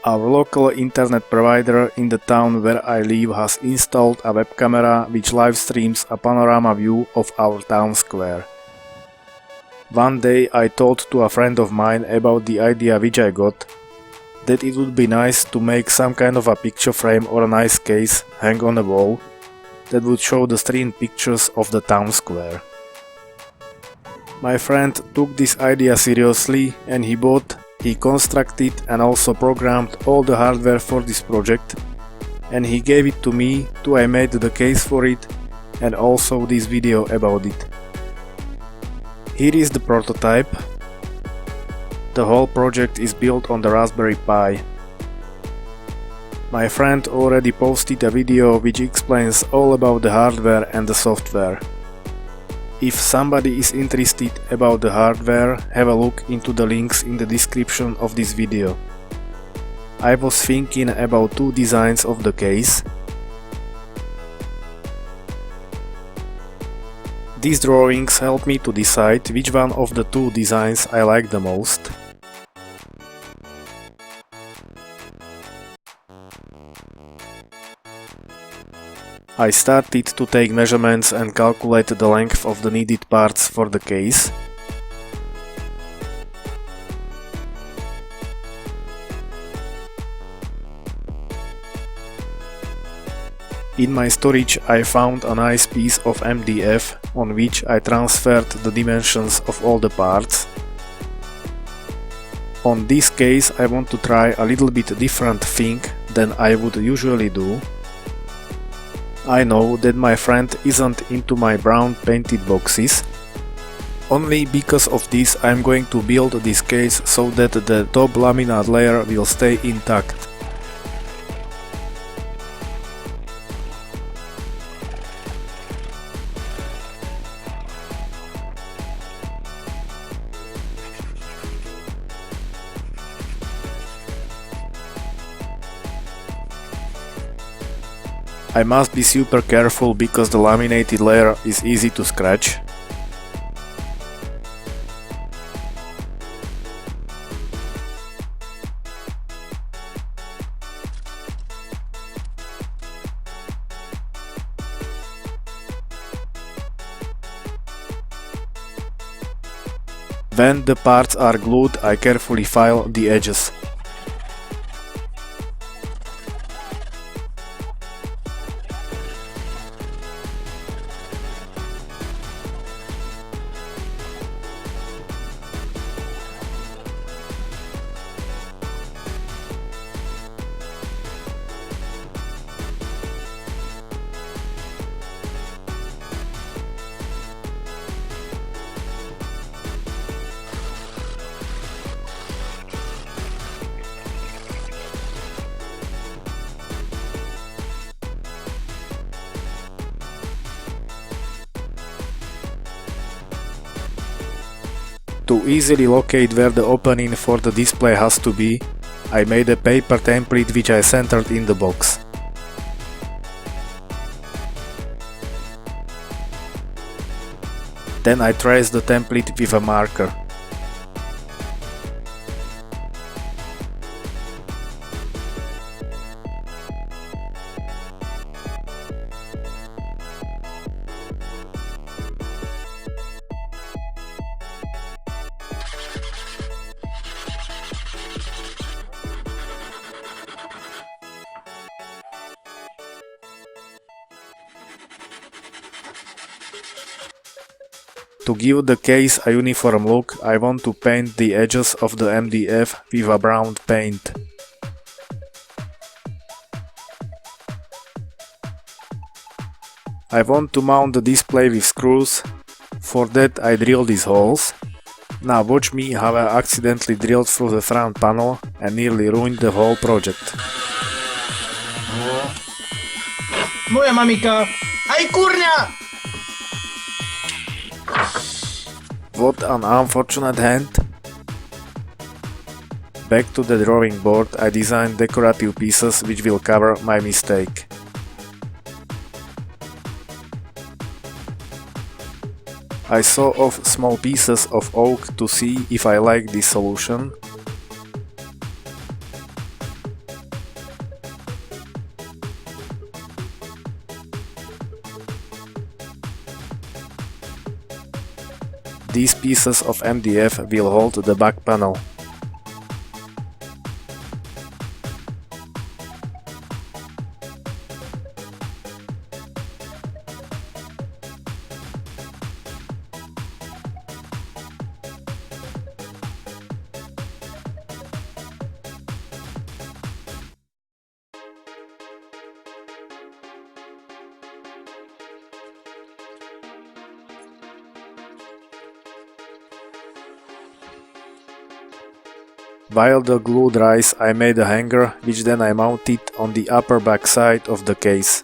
Our local internet provider in the town where I live has installed a web camera which live streams a panorama view of our town square. One day I told to a friend of mine about the idea which I got, that it would be nice to make some kind of a picture frame or a nice case hang on a wall that would show the screen pictures of the town square. My friend took this idea seriously and he constructed and also programmed all the hardware for this project, and he gave it to me too. I made the case for it and also this video about it. Here is the prototype. The whole project is built on the Raspberry Pi. My friend already posted a video which explains all about the hardware and the software. If somebody is interested about the hardware, have a look into the links in the description of this video. I was thinking about two designs of the case. These drawings help me to decide which one of the two designs I like the most. I started to take measurements and calculate the length of the needed parts for the case. In my storage I found a nice piece of MDF on which I transferred the dimensions of all the parts. On this case I want to try a little bit different thing than I would usually do. I know that my friend isn't into my brown painted boxes. Only because of this I'm going to build this case so that the top laminate layer will stay intact. I must be super careful because the laminated layer is easy to scratch. When the parts are glued, I carefully file the edges. To easily locate where the opening for the display has to be, I made a paper template which I centered in the box. Then I traced the template with a marker. To give the case a uniform look, I want to paint the edges of the MDF with a brown paint. I want to mount the display with screws. For that I drill these holes. Now watch me how I accidentally drilled through the front panel and nearly ruined the whole project. Moja mamika! Aj kurňa! What an unfortunate hand. Back to the drawing board, I designed decorative pieces which will cover my mistake. I saw off small pieces of oak to see if I like this solution. These pieces of MDF will hold the back panel. While the glue dries, I made a hanger, which then I mounted on the upper back side of the case.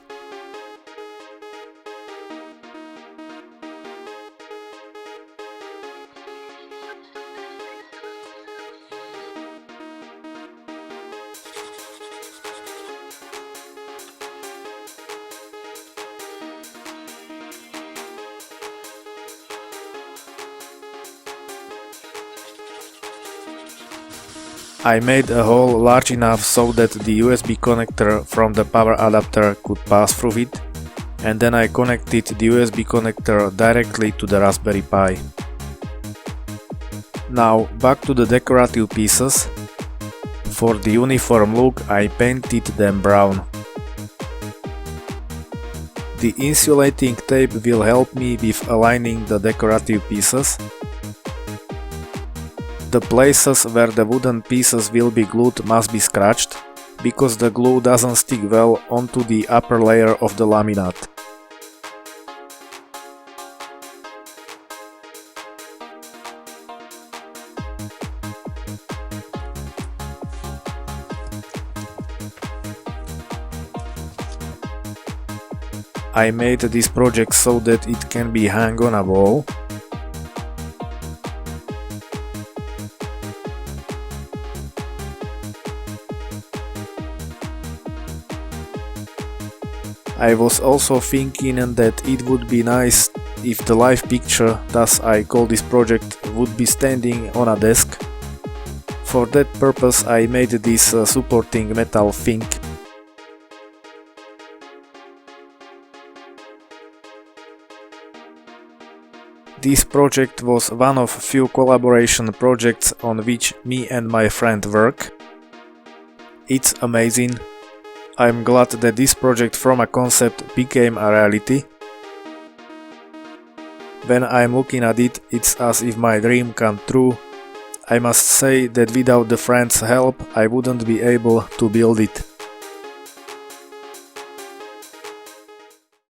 I made a hole large enough so that the USB connector from the power adapter could pass through it, and then I connected the USB connector directly to the Raspberry Pi. Now back to the decorative pieces. For the uniform look I painted them brown. The insulating tape will help me with aligning the decorative pieces. The places where the wooden pieces will be glued must be scratched, because the glue doesn't stick well onto the upper layer of the laminate. I made this project so that it can be hung on a wall. I was also thinking that it would be nice if the live picture, thus I call this project, would be standing on a desk. For that purpose I made this supporting metal thing. This project was one of few collaboration projects on which me and my friend work. It's amazing. I'm glad that this project from a concept became a reality. When I'm looking at it, it's as if my dream came true. I must say that without the friend's help, I wouldn't be able to build it.